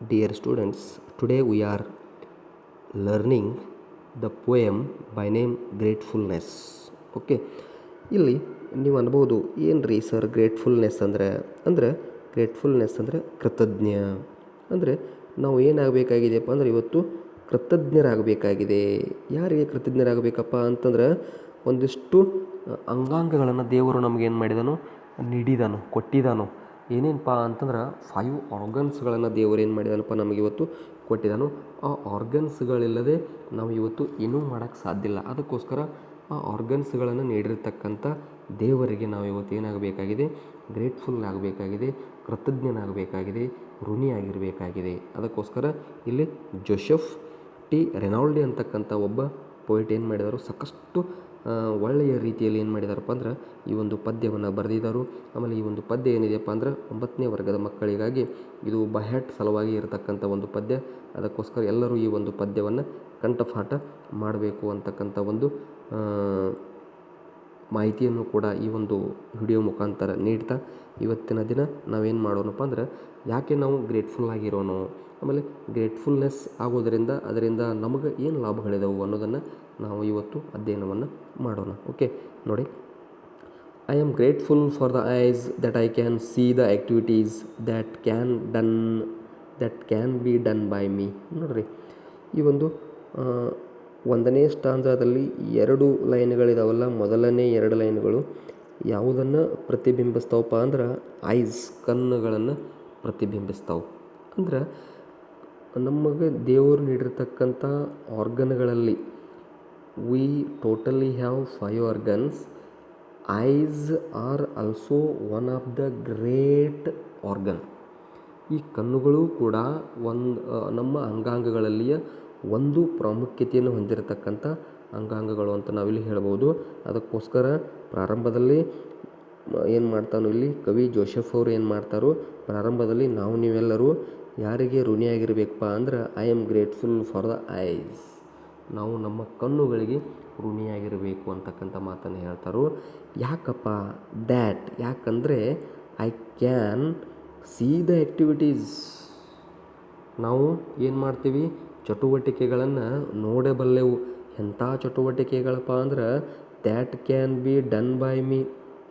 Dear students, today we are learning the poem by name Gratefulness. Okay, ಇಲ್ಲಿ ನೀವು ಅನ್ಬೋದು ಏನು ರೀ ಸರ್ ಗ್ರೇಟ್ಫುಲ್ನೆಸ್ ಅಂದರೆ ಗ್ರೇಟ್ಫುಲ್ನೆಸ್ ಅಂದರೆ ಕೃತಜ್ಞ. ಅಂದರೆ ನಾವು ಏನಾಗಬೇಕಾಗಿದೆಯಪ್ಪ ಅಂದರೆ ಇವತ್ತು ಕೃತಜ್ಞರಾಗಬೇಕಾಗಿದೆ. ಯಾರಿಗೆ ಕೃತಜ್ಞರಾಗಬೇಕಪ್ಪ ಅಂತಂದ್ರೆ ಒಂದಿಷ್ಟು ಅಂಗಾಂಗಗಳನ್ನು ದೇವರು ನಮಗೇನು ಮಾಡಿದನು, ಕೊಟ್ಟಿದ್ದಾನು. ಏನೇನಪ್ಪ ಅಂತಂದ್ರೆ 5 ಆರ್ಗನ್ಸ್ಗಳನ್ನು ದೇವರು ಏನು ಮಾಡಿದಾನಪ್ಪ ನಮಗಿವತ್ತು ಕೊಟ್ಟಿದ್ದಾನು. ಆ ಆರ್ಗನ್ಸ್ಗಳಿಲ್ಲದೆ ನಾವು ಇವತ್ತು ಏನೂ ಮಾಡೋಕ್ಕೆ ಸಾಧ್ಯ ಇಲ್ಲ. ಅದಕ್ಕೋಸ್ಕರ ಆ ಆರ್ಗನ್ಸ್ಗಳನ್ನು ನೀಡಿರ್ತಕ್ಕಂಥ ದೇವರಿಗೆ ನಾವು ಇವತ್ತು ಏನಾಗಬೇಕಾಗಿದೆ, ಗ್ರೇಟ್ಫುಲ್ ಆಗಬೇಕಾಗಿದೆ, ಕೃತಜ್ಞನಾಗಬೇಕಾಗಿದೆ, ಋಣಿಯಾಗಿರಬೇಕಾಗಿದೆ. ಅದಕ್ಕೋಸ್ಕರ ಇಲ್ಲಿ ಜೋಸೆಫ್ ಟಿ ರೆನಾಲ್ಡಿ ಅಂತಕ್ಕಂಥ ಒಬ್ಬ ಪೊಯಿಟ್ ಏನು ಮಾಡಿದರು, ಸಾಕಷ್ಟು ಒಳ್ಳೆಯ ರೀತಿಯಲ್ಲಿ ಏನು ಮಾಡಿದಾರಪ್ಪ ಅಂದ್ರೆ ಈ ಒಂದು ಪದ್ಯವನ್ನು ಬರೆದಿದ್ದರು. ಆಮೇಲೆ ಈ ಒಂದು ಪದ್ಯ ಏನಿದೆಯಪ್ಪ ಅಂದ್ರೆ 9ನೇ ವರ್ಗದ ಮಕ್ಕಳಿಗಾಗಿ ಇದು ಬಹ್ಯಾಟ್ ಸಲುವಾಗಿ ಇರತಕ್ಕಂಥ ಒಂದು ಪದ್ಯ. ಅದಕ್ಕೋಸ್ಕರ ಎಲ್ಲರೂ ಈ ಒಂದು ಪದ್ಯವನ್ನು ಕಂಠಪಾಠ ಮಾಡಬೇಕು ಅಂತಕ್ಕಂಥ ಒಂದು ಮಾಹಿತಿಯನ್ನು ಕೂಡ ಈ ಒಂದು ವಿಡಿಯೋ ಮುಖಾಂತರ ನೀಡ್ತಾ ಇವತ್ತಿನ ದಿನ ನಾವೇನು ಮಾಡೋಣಪ್ಪ ಅಂದ್ರೆ ಯಾಕೆ ನಾವು ಗ್ರೇಟ್ಫುಲ್ ಆಗಿರೋಣ, ಆಮೇಲೆ ಗ್ರೇಟ್ಫುಲ್ನೆಸ್ ಆಗೋದರಿಂದ ಅದರಿಂದ ನಮಗೆ ಏನು ಲಾಭಗಳಿದಾವೆ ಅನ್ನೋದನ್ನು ನಾವು ಇವತ್ತು ಅಧ್ಯಯನವನ್ನು ಮಾಡೋಣ. ಓಕೆ, ನೋಡಿ, I am grateful for the ice that I can see the activities that can be done by me. ನೋಡಿರಿ, ಈ ಒಂದು 1ನೇ ಸ್ಟಾಂಜಾದಲ್ಲಿ 2 ಲೈನ್ಗಳಿದಾವಲ್ಲ, ಮೊದಲನೇ 2 ಲೈನ್ಗಳು ಯಾವುದನ್ನು ಪ್ರತಿಬಿಂಬಿಸ್ತಾವಪ್ಪ ಅಂದ್ರೆ ಐಸ್, ಕಣ್ಣುಗಳನ್ನು ಪ್ರತಿಬಿಂಬಿಸ್ತಾವೆ. ಅಂದ್ರೆ ನಮಗೆ ದೇವರು ನೀಡಿರ್ತಕ್ಕಂಥ ಆರ್ಗನ್ಗಳಲ್ಲಿ we totally have 5 organs. Eyes are also one of the great organ. ಈ ಕಣ್ಣುಗಳು ಕೂಡ ನಮ್ಮ ಅಂಗಾಂಗಗಳಲ್ಲಿಯ ಒಂದು ಪ್ರಾಮುಖ್ಯತೆಯನ್ನು ಹೊಂದಿರತಕ್ಕಂಥ ಅಂಗಾಂಗಗಳು ಅಂತ ನಾವಿಲ್ಲಿ ಹೇಳ್ಬೋದು. ಅದಕ್ಕೋಸ್ಕರ ಪ್ರಾರಂಭದಲ್ಲಿ ಏನು ಮಾಡ್ತಾನೋ ಇಲ್ಲಿ ಕವಿ ಜೋಸೆಫ್ ಅವರು ಏನು ಮಾಡ್ತಾರೋ, ಪ್ರಾರಂಭದಲ್ಲಿ ನೀವೆಲ್ಲರೂ ಯಾರಿಗೆ ಋಣಿಯಾಗಿರಬೇಕಪ್ಪ ಅಂದ್ರೆ I am grateful for the ice. ನಾವು ನಮ್ಮ ಕಣ್ಣುಗಳಿಗೆ ಋಣಿಯಾಗಿರಬೇಕು ಅಂತಕ್ಕಂಥ ಮಾತನ್ನು ಹೇಳ್ತಾರೋ. ಯಾಕಪ್ಪ ಯಾಕಂದರೆ I can see the activities. ನಾವು ಏನು ಮಾಡ್ತೀವಿ, ಚಟುವಟಿಕೆಗಳನ್ನು ನೋಡಬಲ್ಲೆವು. ಎಂಥ ಚಟುವಟಿಕೆಗಳಪ್ಪ ಅಂದ್ರೆ that can be done by me.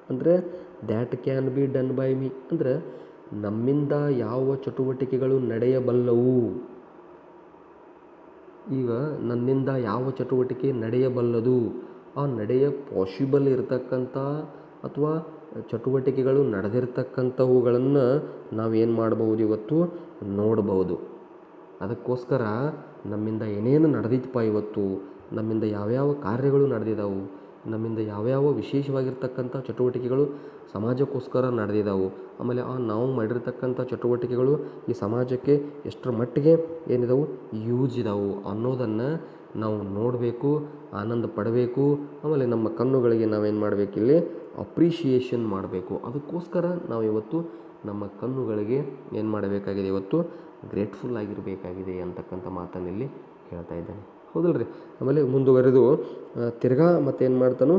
ಅಂದರೆ ಅಂದರೆ ನಮ್ಮಿಂದ ಯಾವ ಚಟುವಟಿಕೆಗಳು ನಡೆಯಬಲ್ಲವು. ಈಗ ನನ್ನಿಂದ ಯಾವ ಚಟುವಟಿಕೆ ನಡೆಯಬಲ್ಲದು, ಆ ಪಾಸಿಬಲ್ ಇರತಕ್ಕಂಥ ಅಥವಾ ಚಟುವಟಿಕೆಗಳು ನಡೆದಿರ್ತಕ್ಕಂಥವುಗಳನ್ನು ನಾವೇನು ಮಾಡ್ಬೋದು, ಇವತ್ತು ನೋಡ್ಬೋದು. ಅದಕ್ಕೋಸ್ಕರ ನಮ್ಮಿಂದ ಏನೇನು ನಡೆದಿತ್ತಪ್ಪ ಇವತ್ತು, ನಮ್ಮಿಂದ ಯಾವ್ಯಾವ ಕಾರ್ಯಗಳು ನಡೆದಿದ್ದಾವೆ, ನಮ್ಮಿಂದ ಯಾವ್ಯಾವ ವಿಶೇಷವಾಗಿರ್ತಕ್ಕಂಥ ಚಟುವಟಿಕೆಗಳು ಸಮಾಜಕ್ಕೋಸ್ಕರ ನಡೆದಿದ್ದಾವೆ, ಆಮೇಲೆ ನಾವು ಮಾಡಿರ್ತಕ್ಕಂಥ ಚಟುವಟಿಕೆಗಳು ಈ ಸಮಾಜಕ್ಕೆ ಎಷ್ಟರ ಮಟ್ಟಿಗೆ ಏನಿದಾವೆ, ಯೂಸ್ ಇದಾವೆ ಅನ್ನೋದನ್ನು ನಾವು ನೋಡಬೇಕು, ಆನಂದ ಪಡಬೇಕು. ಆಮೇಲೆ ನಮ್ಮ ಕಣ್ಣುಗಳಿಗೆ ನಾವೇನು ಮಾಡಬೇಕು, ಇಲ್ಲಿ ಅಪ್ರಿಷಿಯೇಷನ್ ಮಾಡಬೇಕು. ಅದಕ್ಕೋಸ್ಕರ ನಾವು ಇವತ್ತು ನಮ್ಮ ಕಣ್ಣುಗಳಿಗೆ ಏನು ಮಾಡಬೇಕಾಗಿದೆ, ಇವತ್ತು ಗ್ರೇಟ್ಫುಲ್ ಆಗಿರಬೇಕಾಗಿದೆ ಅಂತಕ್ಕಂಥ ಮಾತನ್ನು ಇಲ್ಲಿ ಹೇಳ್ತಾ ಇದ್ದೇನೆ. ಹೌದಲ್ರಿ. ಆಮೇಲೆ ಮುಂದುವರೆದು ತಿರ್ಗಾ ಮತ್ತೇನು ಮಾಡ್ತಾನು,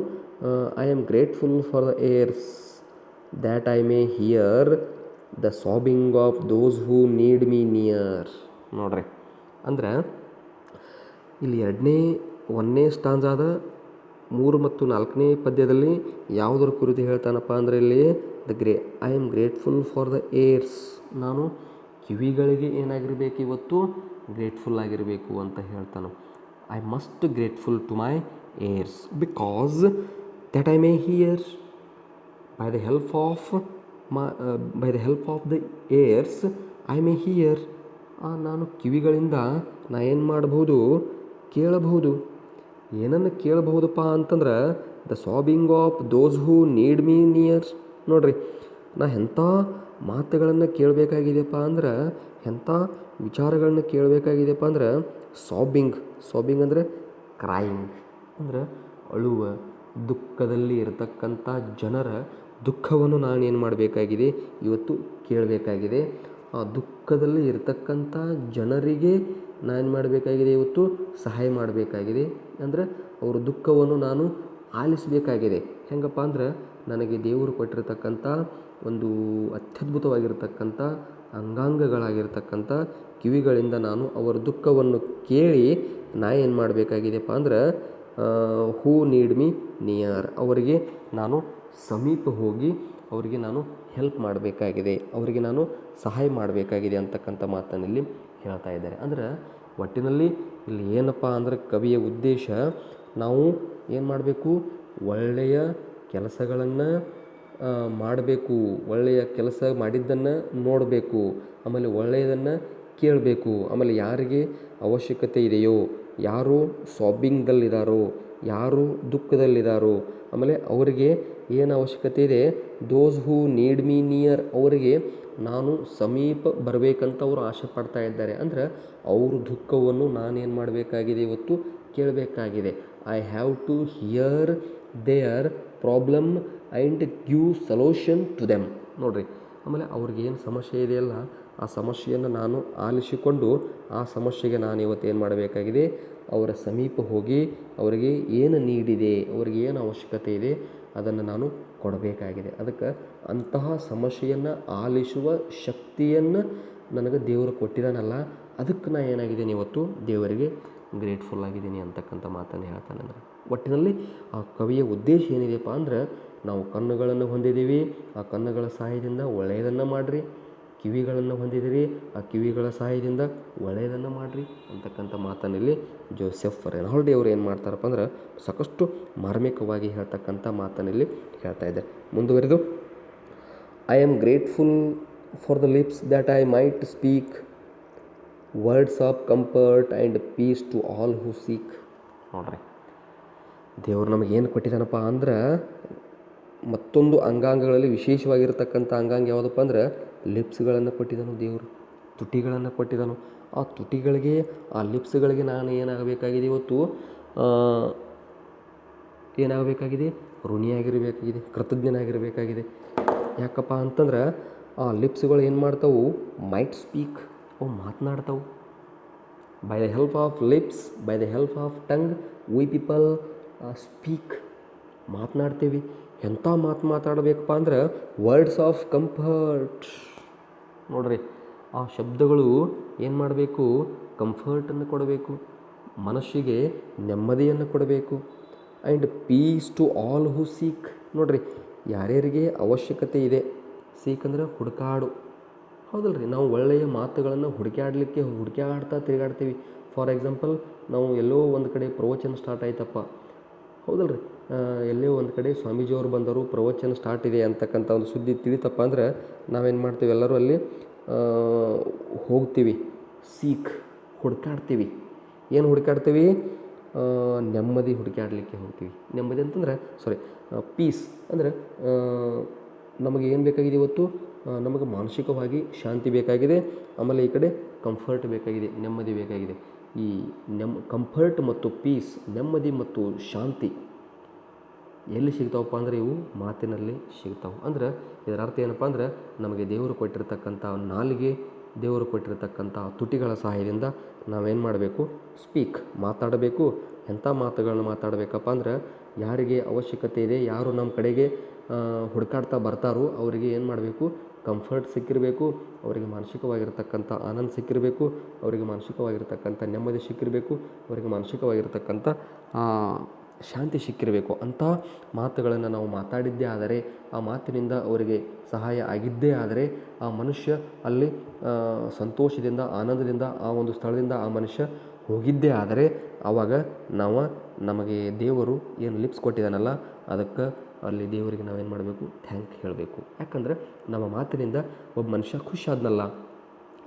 I am grateful for the ears that I may hear the sobbing of those who need me near. ನೋಡ್ರಿ, ಅಂದ್ರೆ ಇಲ್ಲಿ 1ನೇ ಸ್ಟಾಂಜಾದ 3 ಮತ್ತು 4ನೇ ಪದ್ಯದಲ್ಲಿ ಯಾವುದರ ಕುರಿತು ಹೇಳ್ತಾನಪ್ಪ ಅಂದರೆ ಇಲ್ಲಿ I am grateful for the ears. ನಾನು ಕಿವಿಗಳಿಗೆ ಏನಾಗಿರಬೇಕು, ಇವತ್ತು ಗ್ರೇಟ್ಫುಲ್ ಆಗಿರಬೇಕು ಅಂತ ಹೇಳ್ತಾನೆ. I must grateful to my ears because that I may hear by the help of the ears I may hear. ನಾನು ಕಿವಿಗಳಿಂದ ಏನು ಮಾಡಬಹುದು, ಕೇಳಬಹುದು. ಏನನ್ನು ಕೇಳಬಹುದಪ್ಪ ಅಂತಂದ್ರೆ the sobbing of those who need me near. ನೋಡ್ರಿ, ನಾ ಎಂಥ ಮಾತುಗಳನ್ನು ಕೇಳಬೇಕಾಗಿದೆಯಪ್ಪ ಅಂದ್ರೆ, ಎಂಥ ವಿಚಾರಗಳನ್ನ ಕೇಳಬೇಕಾಗಿದೆಯಪ್ಪ ಅಂದ್ರೆ ಸಾಬಿಂಗ್ ಅಂದರೆ ಕ್ರೈಯಿಂಗ್, ಅಂದರೆ ಅಳುವ, ದುಃಖದಲ್ಲಿ ಇರತಕ್ಕಂಥ ಜನರ ದುಃಖವನ್ನು ನಾನೇನು ಮಾಡಬೇಕಾಗಿದೆ, ಇವತ್ತು ಕೇಳಬೇಕಾಗಿದೆ. ಆ ದುಃಖದಲ್ಲಿ ಇರತಕ್ಕಂಥ ಜನರಿಗೆ ನಾನು ಮಾಡಬೇಕಾಗಿದೆ, ಇವತ್ತು ಸಹಾಯ ಮಾಡಬೇಕಾಗಿದೆ. ಅಂದರೆ ಅವರ ದುಃಖವನ್ನು ನಾನು ಆಲಿಸಬೇಕಾಗಿದೆ. ಹೆಂಗಪ್ಪ ಅಂದ್ರೆ ನನಗೆ ದೇವರು ಕೊಟ್ಟಿರತಕ್ಕಂಥ ಒಂದು ಅತ್ಯದ್ಭುತವಾಗಿರ್ತಕ್ಕಂಥ ಅಂಗಾಂಗಗಳಾಗಿರ್ತಕ್ಕಂಥ ಕಿವಿಗಳಿಂದ ನಾನು ಅವರ ದುಃಖವನ್ನು ಕೇಳಿ ನಾ ಏನು ಮಾಡಬೇಕಾಗಿದೆಪ್ಪ ಅಂದ್ರೆ ಹೂ ನೀಡ್ ಮಿ ನಿಯರ್, ಅವರಿಗೆ ನಾನು ಸಮೀಪ ಹೋಗಿ ಅವರಿಗೆ ನಾನು ಹೆಲ್ಪ್ ಮಾಡಬೇಕಾಗಿದೆ, ಅವರಿಗೆ ನಾನು ಸಹಾಯ ಮಾಡಬೇಕಾಗಿದೆ ಅಂತಕ್ಕಂಥ ಮಾತನ್ನು ಇಲ್ಲಿ ಹೇಳ್ತಾ ಇದ್ದಾರೆ. ಅಂದ್ರೆ ಒಟ್ಟಿನಲ್ಲಿ ಇಲ್ಲಿ ಏನಪ್ಪ ಅಂದ್ರೆ ಕವಿಯ ಉದ್ದೇಶ, ನಾವು ಏನು ಮಾಡಬೇಕು, ಒಳ್ಳೆಯ ಕೆಲಸಗಳನ್ನು ಮಾಡಬೇಕು, ಒಳ್ಳೆಯ ಕೆಲಸ ಮಾಡಿದ್ದನ್ನು ನೋಡಬೇಕು, ಆಮೇಲೆ ಒಳ್ಳೆಯದನ್ನು ಕೇಳಬೇಕು, ಆಮೇಲೆ ಯಾರಿಗೆ ಅವಶ್ಯಕತೆ ಇದೆಯೋ, ಯಾರು ಸಾಬಿಂಗ್ದಲ್ಲಿದ್ದಾರೋ, ಯಾರು ದುಃಖದಲ್ಲಿದ್ದಾರೋ, ಆಮೇಲೆ ಅವರಿಗೆ ಏನು ಅವಶ್ಯಕತೆ ಇದೆ, ದೋಸ್ ಹೂ ನೀಡ್ ಮೀ ನಿಯರ್, ಅವರಿಗೆ ನಾನು ಸಮೀಪ ಬರಬೇಕಂತ ಅವರು ಆಸೆ ಪಡ್ತಾ ಇದ್ದಾರೆ. ಅಂದ್ರೆ ಅವ್ರ ದುಃಖವನ್ನು ನಾನೇನು ಮಾಡಬೇಕಾಗಿದೆ, ಇವತ್ತು ಕೇಳಬೇಕಾಗಿದೆ. I have to hear their problem and give solution to them. ನೋಡಿರಿ, ಆಮೇಲೆ ಅವ್ರಿಗೇನು ಸಮಸ್ಯೆ ಇದೆಯಲ್ಲ, ಆ ಸಮಸ್ಯೆಯನ್ನು ನಾನು ಆಲಿಸಿಕೊಂಡು ಆ ಸಮಸ್ಯೆಗೆ ನಾನು ಇವತ್ತು ಏನು ಮಾಡಬೇಕಾಗಿದೆ, ಅವರ ಸಮೀಪ ಹೋಗಿ ಅವರಿಗೆ ಏನು ನೀಡಿದೆ, ಅವರಿಗೆ ಏನು ಅವಶ್ಯಕತೆ ಇದೆ ಅದನ್ನು ನಾನು ಕೊಡಬೇಕಾಗಿದೆ. ಅದಕ್ಕೆ ಅಂತಹ ಸಮಸ್ಯೆಯನ್ನು ಆಲಿಸುವ ಶಕ್ತಿಯನ್ನು ನನಗೆ ದೇವರು ಕೊಟ್ಟಿದ್ದಾನಲ್ಲ, ಅದಕ್ಕೆ ನಾನು ಏನಾಗಿದ್ದೀನಿ ಇವತ್ತು ದೇವರಿಗೆ ಗ್ರೇಟ್ಫುಲ್ ಆಗಿದ್ದೀನಿ ಅಂತಕ್ಕಂಥ ಮಾತನ್ನು ಹೇಳ್ತಾನೆ. ಅಂದರೆ ಒಟ್ಟಿನಲ್ಲಿ ಆ ಕವಿಯ ಉದ್ದೇಶ ಏನಿದೆಯಪ್ಪ ಅಂದ್ರೆ, ನಾವು ಕಣ್ಣುಗಳನ್ನು ಹೊಂದಿದ್ದೀವಿ, ಆ ಕಣ್ಣುಗಳ ಸಹಾಯದಿಂದ ಒಳ್ಳೆಯದನ್ನು ಮಾಡಿರಿ, ಕಿವಿಗಳನ್ನು ಹೊಂದಿದ್ದೀರಿ, ಆ ಕಿವಿಗಳ ಸಹಾಯದಿಂದ ಒಳ್ಳೆಯದನ್ನು ಮಾಡಿರಿ ಅಂತಕ್ಕಂಥ ಮಾತನ್ನಲ್ಲಿ ಜೋಸೆಫ್ ರೆನಾಲ್ಡಿ ಅವರು ಏನು ಮಾಡ್ತಾರಪ್ಪ ಅಂದ್ರೆ ಸಾಕಷ್ಟು ಮಾರ್ಮಿಕವಾಗಿ ಹೇಳ್ತಕ್ಕಂಥ ಮಾತನ್ನಲ್ಲಿ ಹೇಳ್ತಾ ಇದ್ದಾರೆ. ಮುಂದುವರೆದು, I am grateful for the lips that I might speak words of comfort and peace to all who seek. ನೋಡ್ರಿ, ದೇವರು ನಮಗೇನು ಕೊಟ್ಟಿದ್ದಾನಪ್ಪ ಅಂದ್ರೆ, ಮತ್ತೊಂದು ಅಂಗಾಂಗಗಳಲ್ಲಿ ವಿಶೇಷವಾಗಿರ್ತಕ್ಕಂಥ ಅಂಗಾಂಗ ಯಾವುದಪ್ಪ ಅಂದ್ರೆ ಲಿಪ್ಸ್ಗಳನ್ನು ಕೊಟ್ಟಿದ್ದಾನು ದೇವರು, ತುಟಿಗಳನ್ನು ಕೊಟ್ಟಿದ್ದಾನು. ಆ ತುಟಿಗಳಿಗೆ, ಆ ಲಿಪ್ಸ್ಗಳಿಗೆ ನಾನು ಏನಾಗಬೇಕಾಗಿದೆ, ಇವತ್ತು ಏನಾಗಬೇಕಾಗಿದೆ, ಋಣಿಯಾಗಿರಬೇಕಾಗಿದೆ, ಕೃತಜ್ಞನಾಗಿರಬೇಕಾಗಿದೆ. ಯಾಕಪ್ಪ ಅಂತಂದ್ರೆ ಆ ಲಿಪ್ಸ್ಗಳು ಏನು ಮಾಡ್ತಾವು, ಮೈಟ್ ಸ್ಪೀಕ್, ಅವು ಮಾತನಾಡ್ತಾವು. By the help of lips, by the help of tongue we people speak, ಮಾತನಾಡ್ತೀವಿ. ಎಂಥ ಮಾತಾಡಬೇಕಪ್ಪ ಅಂದ್ರೆ ವರ್ಡ್ಸ್ ಆಫ್ ಕಂಫರ್ಟ್. ನೋಡ್ರಿ, ಆ ಶಬ್ದಗಳು ಏನು ಮಾಡಬೇಕು, ಕಂಫರ್ಟನ್ನು ಕೊಡಬೇಕು, ಮನಸ್ಸಿಗೆ ನೆಮ್ಮದಿಯನ್ನು ಕೊಡಬೇಕು. And peace to all who seek. ನೋಡ್ರಿ, ಯಾರ್ಯಾರಿಗೆ ಅವಶ್ಯಕತೆ ಇದೆ, ಸೀಕ್ ಅಂದರೆ ಹುಡುಕಾಡು, ಹೌದಲ್ರಿ. ನಾವು ಒಳ್ಳೆಯ ಮಾತುಗಳನ್ನು ಹುಡುಕ್ಯಾಡ್ತಾ ತಿರುಗಾಡ್ತೀವಿ. ಫಾರ್ ಎಕ್ಸಾಂಪಲ್, ನಾವು ಎಲ್ಲೋ ಒಂದು ಕಡೆ ಪ್ರವಚನ ಸ್ಟಾರ್ಟ್ ಆಯ್ತಪ್ಪ, ಹೌದಲ್ರಿ, ಎಲ್ಲೋ ಒಂದು ಕಡೆ ಸ್ವಾಮೀಜಿಯವರು ಬಂದರು, ಪ್ರವಚನ ಸ್ಟಾರ್ಟ್ ಇದೆ ಅಂತಕ್ಕಂಥ ಒಂದು ಸುದ್ದಿ ತಿಳಿತಪ್ಪ ಅಂದ್ರೆ ನಾವೇನು ಮಾಡ್ತೀವಿ, ಎಲ್ಲರೂ ಅಲ್ಲಿ ಹೋಗ್ತೀವಿ, ಸೀಕ್, ಹುಡುಕಾಡ್ತೀವಿ. ಏನು ಹುಡುಕಾಡ್ತೀವಿ, ನೆಮ್ಮದಿ ಹುಡುಕಾಡಲಿಕ್ಕೆ ಹೋಗ್ತೀವಿ. ನೆಮ್ಮದಿ ಅಂತಂದ್ರೆ ಪೀಸ್ ಅಂದರೆ ನಮಗೆ ಏನು ಬೇಕಾಗಿದೆ ಇವತ್ತು, ನಮಗೆ ಮಾನಸಿಕವಾಗಿ ಶಾಂತಿ ಬೇಕಾಗಿದೆ, ಆಮೇಲೆ ಈ ಕಡೆ ಕಂಫರ್ಟ್ ಬೇಕಾಗಿದೆ, ನೆಮ್ಮದಿ ಬೇಕಾಗಿದೆ. ಈ ಕಂಫರ್ಟ್ ಮತ್ತು ಪೀಸ್, ನೆಮ್ಮದಿ ಮತ್ತು ಶಾಂತಿ ಎಲ್ಲಿ ಸಿಗ್ತಾವಪ್ಪ ಅಂದರೆ ಇವು ಮಾತಿನಲ್ಲಿ ಸಿಗ್ತಾವೆ. ಅಂದ್ರೆ ಇದರ ಅರ್ಥ ಏನಪ್ಪ ಅಂದ್ರೆ, ನಮಗೆ ದೇವರು ಕೊಟ್ಟಿರ್ತಕ್ಕಂಥ ನಾಲಿಗೆ, ದೇವರು ಕೊಟ್ಟಿರ್ತಕ್ಕಂಥ ತುಟಿಗಳ ಸಹಾಯದಿಂದ ನಾವೇನು ಮಾಡಬೇಕು, ಸ್ಪೀಕ್, ಮಾತಾಡಬೇಕು. ಎಂಥ ಮಾತುಗಳನ್ನು ಮಾತಾಡಬೇಕಪ್ಪ ಅಂದ್ರೆ, ಯಾರಿಗೆ ಅವಶ್ಯಕತೆ ಇದೆ, ಯಾರು ನಮ್ಮ ಕಡೆಗೆ ಹುಡುಕಾಡ್ತಾ ಬರ್ತಾರೋ ಅವರಿಗೆ ಏನು ಮಾಡಬೇಕು, ಕಂಫರ್ಟ್ ಸಿಕ್ಕಿರಬೇಕು, ಅವರಿಗೆ ಮಾನಸಿಕವಾಗಿರ್ತಕ್ಕಂಥ ಆನಂದ ಸಿಕ್ಕಿರಬೇಕು, ಅವರಿಗೆ ಮಾನಸಿಕವಾಗಿರ್ತಕ್ಕಂಥ ನೆಮ್ಮದಿ ಸಿಕ್ಕಿರಬೇಕು, ಅವರಿಗೆ ಮಾನಸಿಕವಾಗಿರ್ತಕ್ಕಂಥ ಶಾಂತಿ ಸಿಕ್ಕಿರಬೇಕು. ಅಂಥ ಮಾತುಗಳನ್ನು ನಾವು ಮಾತಾಡಿದ್ದೇ ಆದರೆ, ಆ ಮಾತಿನಿಂದ ಅವರಿಗೆ ಸಹಾಯ ಆಗಿದ್ದೇ ಆದರೆ, ಆ ಮನುಷ್ಯ ಅಲ್ಲಿ ಸಂತೋಷದಿಂದ, ಆನಂದದಿಂದ ಆ ಒಂದು ಸ್ಥಳದಿಂದ ಆ ಮನುಷ್ಯ ಹೋಗಿದ್ದೇ ಆದರೆ, ಆವಾಗ ನಮಗೆ ದೇವರು ಏನು ಲಿಪ್ಸ್ ಕೊಟ್ಟಿದ್ದಾನಲ್ಲ, ಅದಕ್ಕೆ ಅಲ್ಲಿ ದೇವರಿಗೆ ನಾವೇನು ಮಾಡಬೇಕು, ಥ್ಯಾಂಕ್ ಹೇಳಬೇಕು. ಯಾಕಂದರೆ ನಮ್ಮ ಮಾತಿನಿಂದ ಒಬ್ಬ ಮನುಷ್ಯ ಖುಷಿ ಆದ್ನಲ್ಲ,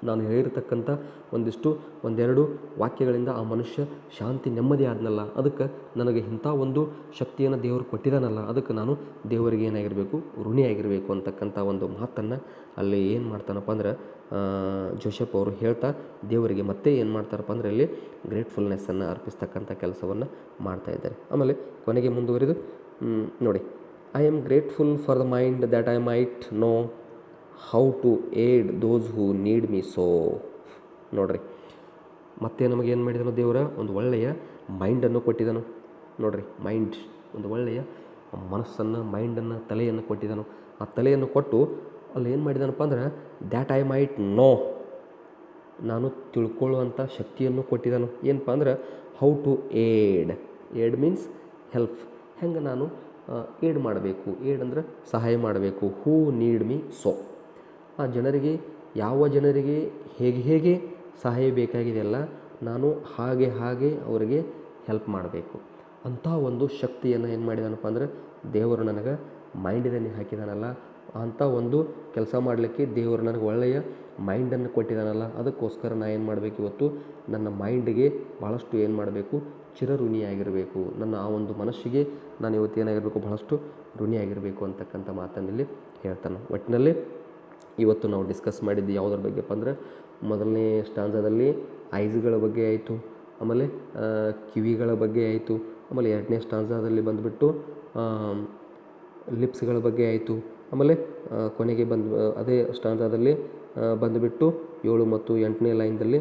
ನಾನು ಹೇಳಿರ್ತಕ್ಕಂಥ ಒಂದೆರಡು ವಾಕ್ಯಗಳಿಂದ ಆ ಮನುಷ್ಯ ಶಾಂತಿ ನೆಮ್ಮದಿ ಆದ್ನಲ್ಲ, ಅದಕ್ಕೆ ನನಗೆ ಇಂಥ ಒಂದು ಶಕ್ತಿಯನ್ನು ದೇವರು ಕೊಟ್ಟಿದ್ದಾನಲ್ಲ, ಅದಕ್ಕೆ ನಾನು ದೇವರಿಗೆ ಏನಾಗಿರಬೇಕು, ಋಣಿಯಾಗಿರಬೇಕು ಅಂತಕ್ಕಂಥ ಒಂದು ಮಾತನ್ನು ಅಲ್ಲಿ ಏನು ಮಾಡ್ತಾನಪ್ಪ ಅಂದ್ರೆ ಜೋಸೆಫ್ ಅವರು ಹೇಳ್ತಾ ದೇವರಿಗೆ ಮತ್ತೆ ಏನು ಮಾಡ್ತಾರಪ್ಪ ಅಂದರೆ ಇಲ್ಲಿ ಗ್ರೇಟ್ಫುಲ್ನೆಸ್ಸನ್ನು ಅರ್ಪಿಸ್ತಕ್ಕಂಥ ಕೆಲಸವನ್ನು ಮಾಡ್ತಾಯಿದ್ದಾರೆ. ಆಮೇಲೆ ಕೊನೆಗೆ ಮುಂದುವರಿದು ನೋಡಿ, I am grateful for the mind that I might know how to aid those who need me so. ನೋಡ್ರಿ, ಮತ್ತೆ ನಮಗೇನು ಮಾಡಿದನು ದೇವರ, ಒಂದು ಒಳ್ಳೆಯ ಮೈಂಡನ್ನು ಕೊಟ್ಟಿದ್ದನು. ನೋಡ್ರಿ, ಮೈಂಡ್, ಒಂದು ಒಳ್ಳೆಯ ಮನಸ್ಸನ್ನು, ಮೈಂಡನ್ನು, ತಲೆಯನ್ನು ಕೊಟ್ಟಿದ್ದನು. ಆ ತಲೆಯನ್ನು ಕೊಟ್ಟು ಅಲ್ಲಿ ಏನು ಮಾಡಿದಾನಪ್ಪ ಅಂದ್ರೆ ದ್ಯಾಟ್ ಐ ಮೈಟ್ ನೋ, ನಾನು ತಿಳ್ಕೊಳ್ಳುವಂಥ ಶಕ್ತಿಯನ್ನು ಕೊಟ್ಟಿದ್ದಾನು. ಏನಪ್ಪ ಅಂದ್ರೆ how to aid means help, ಹೆಂಗೆ ನಾನು ಏಡ್ ಮಾಡಬೇಕು, ಏಡ್ ಅಂದ್ರೆ ಸಹಾಯ ಮಾಡಬೇಕು. ಹೂ ನೀಡ್ ಮೀ ಸೊ, ಆ ಜನರಿಗೆ ಯಾವ ಜನರಿಗೆ ಹೇಗೆ ಸಹಾಯ ಬೇಕಾಗಿದೆಯಲ್ಲ ನಾನು ಹಾಗೆ ಅವರಿಗೆ ಹೆಲ್ಪ್ ಮಾಡಬೇಕು. ಅಂಥ ಒಂದು ಶಕ್ತಿಯನ್ನು ಏನು ಮಾಡಿದಾನಪ್ಪ ಅಂದ್ರೆ ದೇವರು ನನಗೆ ಮೈಂಡಿನಲ್ಲಿ ಹಾಕಿದಾನಲ್ಲ, ಅಂಥ ಒಂದು ಕೆಲಸ ಮಾಡಲಿಕ್ಕೆ ದೇವರು ನನಗೆ ಒಳ್ಳೆಯ ಮೈಂಡನ್ನು ಕೊಟ್ಟಿದ್ದಾನಲ್ಲ, ಅದಕ್ಕೋಸ್ಕರ ನಾನು ಏನು ಮಾಡಬೇಕು, ಇವತ್ತು ನನ್ನ ಮೈಂಡಿಗೆ ಭಾಳಷ್ಟು ಏನು ಮಾಡಬೇಕು, ಚಿರಋಣಿಯಾಗಿರಬೇಕು. ನನ್ನ ಆ ಒಂದು ಮನಸ್ಸಿಗೆ ನಾನು ಇವತ್ತು ಏನಾಗಿರಬೇಕು, ಬಹಳಷ್ಟು ಋಣಿಯಾಗಿರಬೇಕು ಅಂತಕ್ಕಂಥ ಮಾತನ್ನಿಲ್ಲಿ ಹೇಳ್ತಾನೆ. ಒಟ್ಟಿನಲ್ಲಿ ಇವತ್ತು ನಾವು ಡಿಸ್ಕಸ್ ಮಾಡಿದ್ದು ಯಾವುದ್ರ ಬಗ್ಗೆಪ್ಪ ಅಂದರೆ, ಮೊದಲನೇ ಸ್ಟಾಂಜಾದಲ್ಲಿ ಐಸ್ಗಳ ಬಗ್ಗೆ ಆಯಿತು, ಆಮೇಲೆ ಕಿವಿಗಳ ಬಗ್ಗೆ ಆಯಿತು, ಆಮೇಲೆ ಎರಡನೇ ಸ್ಟಾಂಜಾದಲ್ಲಿ ಬಂದುಬಿಟ್ಟು ಲಿಪ್ಸ್ಗಳ ಬಗ್ಗೆ ಆಯಿತು, ಆಮೇಲೆ ಕೊನೆಗೆ ಅದೇ ಸ್ಟಾಂಜಾದಲ್ಲಿ ಬಂದುಬಿಟ್ಟು 7 ಮತ್ತು 8ನೇ ಲೈನ್ದಲ್ಲಿ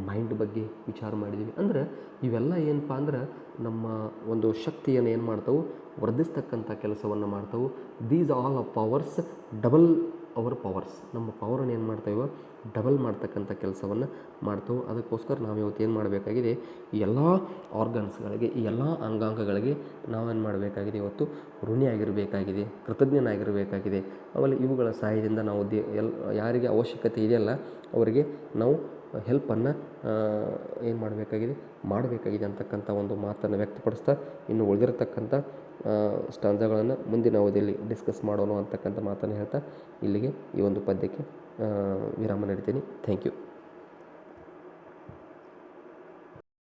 ಮೈಂಡ್ ಬಗ್ಗೆ ವಿಚಾರ ಮಾಡಿದ್ದೀವಿ. ಅಂದರೆ ಇವೆಲ್ಲ ಏನಪ್ಪ ಅಂದ್ರೆ ನಮ್ಮ ಒಂದು ಶಕ್ತಿಯನ್ನು ಏನು ಮಾಡ್ತಾವೆ, ವರ್ಧಿಸ್ತಕ್ಕಂಥ ಕೆಲಸವನ್ನು ಮಾಡ್ತಾವೆ. These all powers double our powers, ನಮ್ಮ ಪವರನ್ನು ಏನು ಮಾಡ್ತಾವೆ, ಡಬಲ್ ಮಾಡ್ತಕ್ಕಂಥ ಕೆಲಸವನ್ನು ಮಾಡ್ತಾವೆ. ಅದಕ್ಕೋಸ್ಕರ ನಾವು ಇವತ್ತು ಏನು ಮಾಡಬೇಕಾಗಿದೆ, ಈ ಎಲ್ಲ ಆರ್ಗನ್ಸ್ಗಳಿಗೆ, ಈ ಎಲ್ಲ ಅಂಗಾಂಗಗಳಿಗೆ ನಾವೇನು ಮಾಡಬೇಕಾಗಿದೆ, ಇವತ್ತು ಋಣಿಯಾಗಿರಬೇಕಾಗಿದೆ, ಕೃತಜ್ಞನಾಗಿರಬೇಕಾಗಿದೆ. ಆಮೇಲೆ ಇವುಗಳ ಸಹಾಯದಿಂದ ನಾವು ಯಾರಿಗೆ ಅವಶ್ಯಕತೆ ಇದೆಯಲ್ಲ ಅವರಿಗೆ ನಾವು ಹೆಲ್ಪನ್ನು ಏನು ಮಾಡಬೇಕಾಗಿದೆ ಅಂತಕ್ಕಂಥ ಒಂದು ಮಾತನ್ನು ವ್ಯಕ್ತಪಡಿಸ್ತಾ, ಇನ್ನು ಉಳಿದಿರತಕ್ಕಂಥ ಸ್ಟಾಂಜಾಗಳನ್ನು ಮುಂದಿನ ಅವಧಿಯಲ್ಲಿ ಡಿಸ್ಕಸ್ ಮಾಡೋಣ ಅಂತಕ್ಕಂಥ ಮಾತನ್ನು ಹೇಳ್ತಾ ಇಲ್ಲಿಗೆ ಈ ಒಂದು ಪದ್ಯಕ್ಕೆ ವಿರಾಮ ನೀಡ್ತೀನಿ. Thank you.